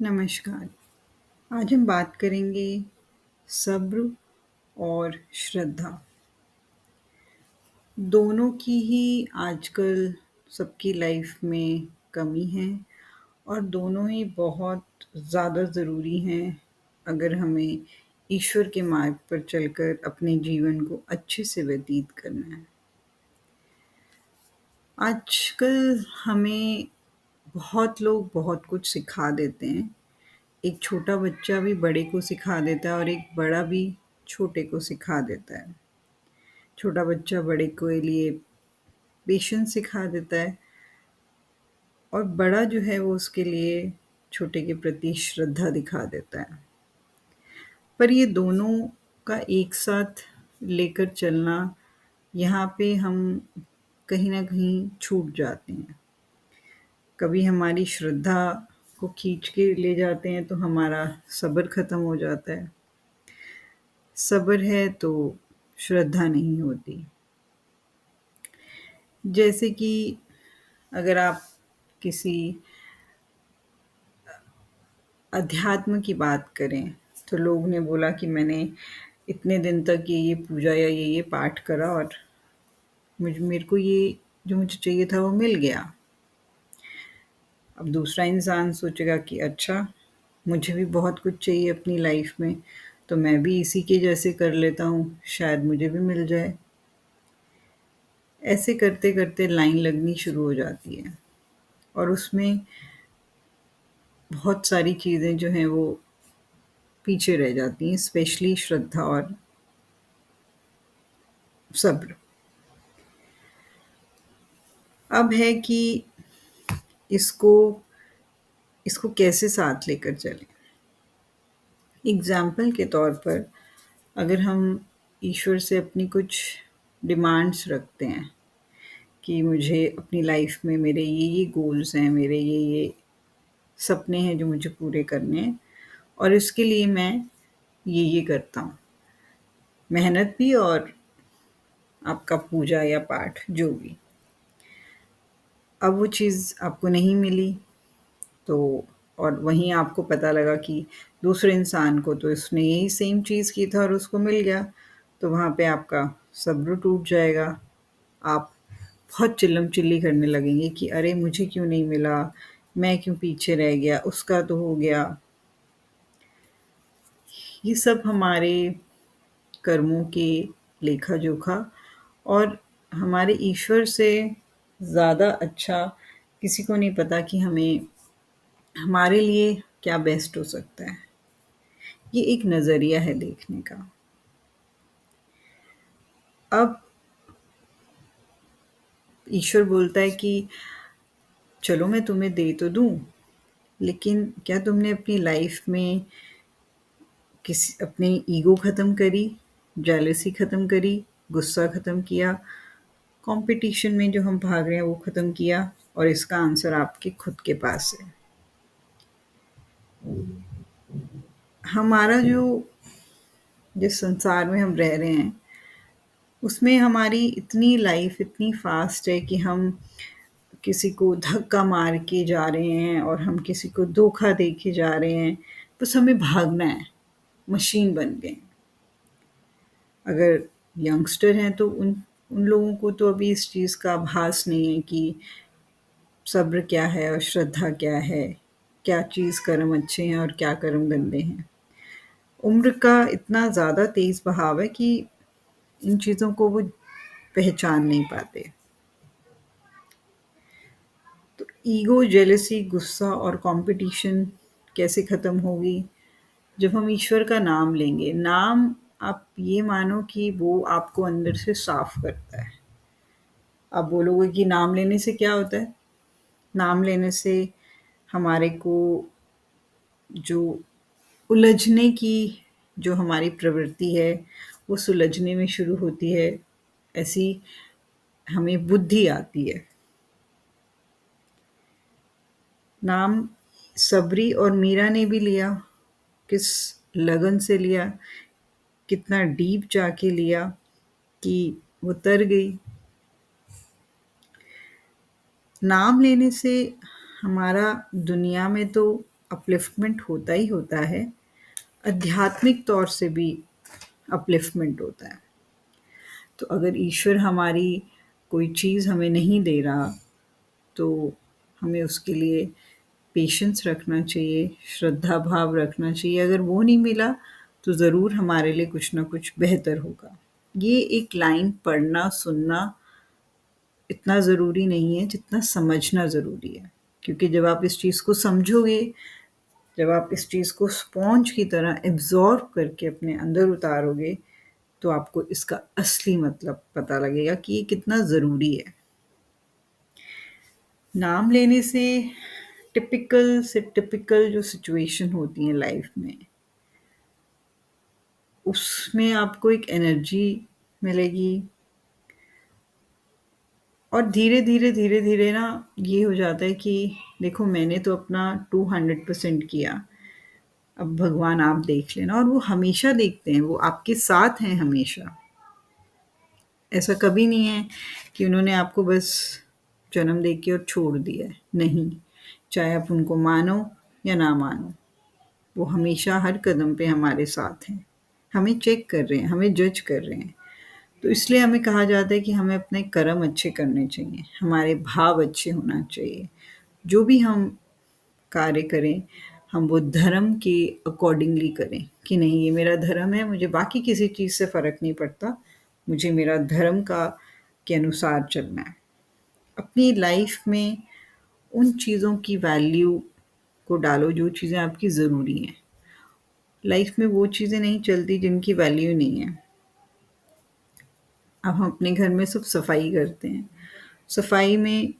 नमस्कार। आज हम बात करेंगे सब्र और श्रद्धा। दोनों की ही आजकल सबकी लाइफ में कमी है और दोनों ही बहुत ज़्यादा ज़रूरी हैं अगर हमें ईश्वर के मार्ग पर चलकर अपने जीवन को अच्छे से व्यतीत करना है। आजकल हमें बहुत लोग बहुत कुछ सिखा देते हैं। एक छोटा बच्चा भी बड़े को सिखा देता है और एक बड़ा भी छोटे को सिखा देता है। छोटा बच्चा बड़े के लिए पेशेंस सिखा देता है और बड़ा जो है वो उसके लिए छोटे के प्रति श्रद्धा दिखा देता है। पर ये दोनों का एक साथ लेकर चलना यहाँ पे हम कहीं न कहीं छूट जाते हैं। कभी हमारी श्रद्धा को खींच के ले जाते हैं तो हमारा सब्र ख़त्म हो जाता है। सब्र है तो श्रद्धा नहीं होती। जैसे कि अगर आप किसी अध्यात्म की बात करें, तो लोग ने बोला कि मैंने इतने दिन तक ये पूजा या ये पाठ करा और मेरे को ये जो मुझे चाहिए था वो मिल गया। अब दूसरा इंसान सोचेगा कि अच्छा, मुझे भी बहुत कुछ चाहिए अपनी लाइफ में, तो मैं भी इसी के जैसे कर लेता हूँ, शायद मुझे भी मिल जाए। ऐसे करते-करते लाइन लगनी शुरू हो जाती है और उसमें बहुत सारी चीज़ें जो हैं वो पीछे रह जाती हैं, स्पेशली श्रद्धा और सब्र। अब है कि इसको इसको कैसे साथ लेकर चलें। एग्ज़ाम्पल के तौर पर अगर हम ईश्वर से अपनी कुछ डिमांड्स रखते हैं कि मुझे अपनी लाइफ में मेरे ये गोल्स हैं, मेरे ये सपने हैं जो मुझे पूरे करने हैं और इसके लिए मैं ये करता हूँ। मेहनत भी और आपका पूजा या पाठ जो भी। अब वो चीज़ आपको नहीं मिली तो और वहीं आपको पता लगा कि दूसरे इंसान को तो इसने यही सेम चीज़ की था और उसको मिल गया, तो वहाँ पे आपका सब्र टूट जाएगा। आप बहुत चिल्लम-चिल्ली करने लगेंगे कि अरे! मुझे क्यों नहीं मिला? मैं क्यों पीछे रह गया? उसका तो हो गया। ये सब हमारे कर्मों के लेखा-जोखा और हमारे ईश्वर से ज़्यादा अच्छा किसी को नहीं पता कि हमें हमारे लिए क्या बेस्ट हो सकता है। ये एक नज़रिया है देखने का। अब ईश्वर बोलता है कि चलो मैं तुम्हें दे तो दूँ, लेकिन क्या तुमने अपनी लाइफ़ में अपनी ईगो ख़त्म करी, जेलसी ख़त्म करी, गुस्सा ख़त्म किया, कॉम्पिटिशन में जो हम भाग रहे हैं वो ख़त्म किया? और इसका आंसर आपके खुद के पास है। हमारा जो जिस संसार में हम रह रहे हैं, उसमें हमारी इतनी लाइफ़ इतनी फ़ास्ट है कि हम किसी को धक्का मार के जा रहे हैं और हम किसी को धोखा दे के जा रहे हैं, बस हमें भागना है, मशीन बन गए हैं। अगर यंगस्टर हैं तो उन उन लोगों को तो अभी इस चीज़ का आभास नहीं है कि सब्र क्या है और श्रद्धा क्या है, क्या चीज़ कर्म अच्छे हैं और क्या कर्म गंदे हैं। उम्र का इतना ज़्यादा तेज़ बहाव है कि इन चीज़ों को वो पहचान नहीं पाते। तो ईगो, जेलसी, गुस्सा और कॉम्पिटिशन कैसे ख़त्म होगी? जब हम ईश्वर का नाम लेंगे। नाम आप ये मानो कि वो आपको अंदर से साफ़ करता है। आप बोलोगे कि नाम लेने से क्या होता है? नाम लेने से हमारे को जो उलझने की जो हमारी प्रवृत्ति है, वो सुलझने में शुरू होती है। ऐसी हमें बुद्धि आती है। नाम सबरी और मीरा ने भी लिया, किस लगन से लिया, कितना डीप जाके लिया कि वो तर गई। नाम लेने से हमारा दुनिया में तो अपलिफ्टमेंट होता ही होता है, आध्यात्मिक तौर से भी अपलिफ्टमेंट होता है। तो अगर ईश्वर हमारी कोई चीज़ हमें नहीं दे रहा, तो हमें उसके लिए पेशेंस रखना चाहिए, श्रद्धा भाव रखना चाहिए। अगर वो नहीं मिला, तो ज़रूर हमारे लिए कुछ ना कुछ बेहतर होगा। ये एक लाइन पढ़ना, सुनना इतना ज़रूरी नहीं है जितना समझना ज़रूरी है। क्योंकि जब आप इस चीज़ को समझोगे, जब आप इस चीज़ को स्पॉन्ज की तरह एब्ज़ॉर्ब करके अपने अंदर उतारोगे, तो आपको इसका असली मतलब पता लगेगा कि ये कितना ज़रूरी है। नाम लेने से टिपिकल जो सिचुएशन होती है लाइफ में, उसमें आपको एक एनर्जी मिलेगी और धीरे-धीरे ना ये हो जाता है कि देखो मैंने तो अपना 200% किया, अब भगवान आप देख लेना, और वो हमेशा देखते हैं, वो आपके साथ हैं हमेशा। ऐसा कभी नहीं है कि उन्होंने आपको बस जन्म दे के और छोड़ दिया है, नहीं। चाहे आप उनको मानो या ना मानो, वो हमेशा हर कदम पे हमारे साथ हैं। हमें चेक कर रहे हैं, हमें जज कर रहे हैं। तो इसलिए हमें कहा जाता है कि हमें अपने कर्म अच्छे करने चाहिए, हमारे भाव अच्छे होना चाहिए। जो भी हम कार्य करें, हम वो धर्म के अकॉर्डिंगली करें कि नहीं ये मेरा धर्म है, मुझे बाकी किसी चीज़ से फ़र्क नहीं पड़ता, मुझे मेरा धर्म का के अनुसार चलना है। अपनी लाइफ में उन चीज़ों की वैल्यू को डालो जो चीज़ें आपकी ज़रूरी हैं। लाइफ में वो चीज़ें नहीं चलती जिनकी वैल्यू नहीं है। अब हम अपने घर में सब सफाई करते हैं, सफाई में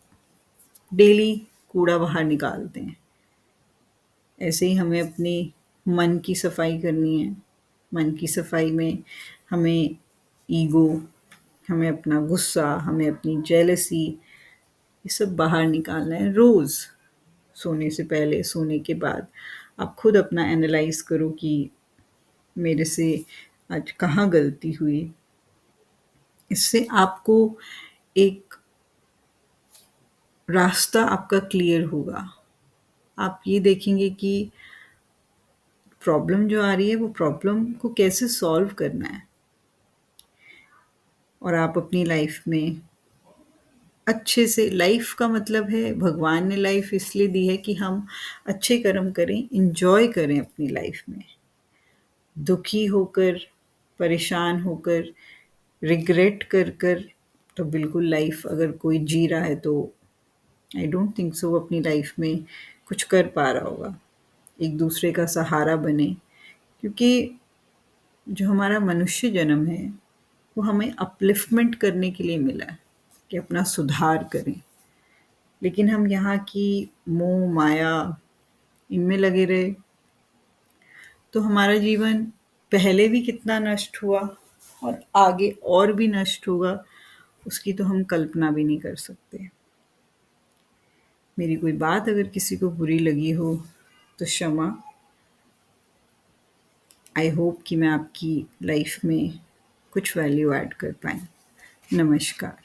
डेली कूड़ा बाहर निकालते हैं। ऐसे ही हमें अपनी मन की सफाई करनी है। मन की सफाई में हमें ईगो, हमें अपना गुस्सा, हमें अपनी जेलसी, ये सब बाहर निकालना है रोज़। सोने से पहले, सोने के बाद आप खुद अपना एनालाइज़ करो कि मेरे से आज कहाँ गलती हुई। इससे आपको एक रास्ता आपका क्लियर होगा। आप ये देखेंगे कि प्रॉब्लम जो आ रही है, वो प्रॉब्लम को कैसे सॉल्व करना है, और आप अपनी लाइफ में अच्छे से, लाइफ का मतलब है, भगवान ने लाइफ इसलिए दी है कि हम अच्छे कर्म करें, एन्जॉय करें अपनी लाइफ में। दुखी होकर, परेशान होकर, रिग्रेट कर कर तो बिल्कुल लाइफ अगर कोई जी रहा है तो आई डोंट थिंक सो वो अपनी लाइफ में कुछ कर पा रहा होगा। एक दूसरे का सहारा बने, क्योंकि जो हमारा मनुष्य जन्म है, वो हमें अपलिफ्टमेंट करने के लिए मिला है कि अपना सुधार करें। लेकिन हम यहाँ की मोह, माया इनमें लगे रहे, तो हमारा जीवन पहले भी कितना नष्ट हुआ और आगे और भी नष्ट होगा, उसकी तो हम कल्पना भी नहीं कर सकते। मेरी कोई बात अगर किसी को बुरी लगी हो तो क्षमा। आई होप कि मैं आपकी लाइफ में कुछ वैल्यू ऐड कर पाई। नमस्कार।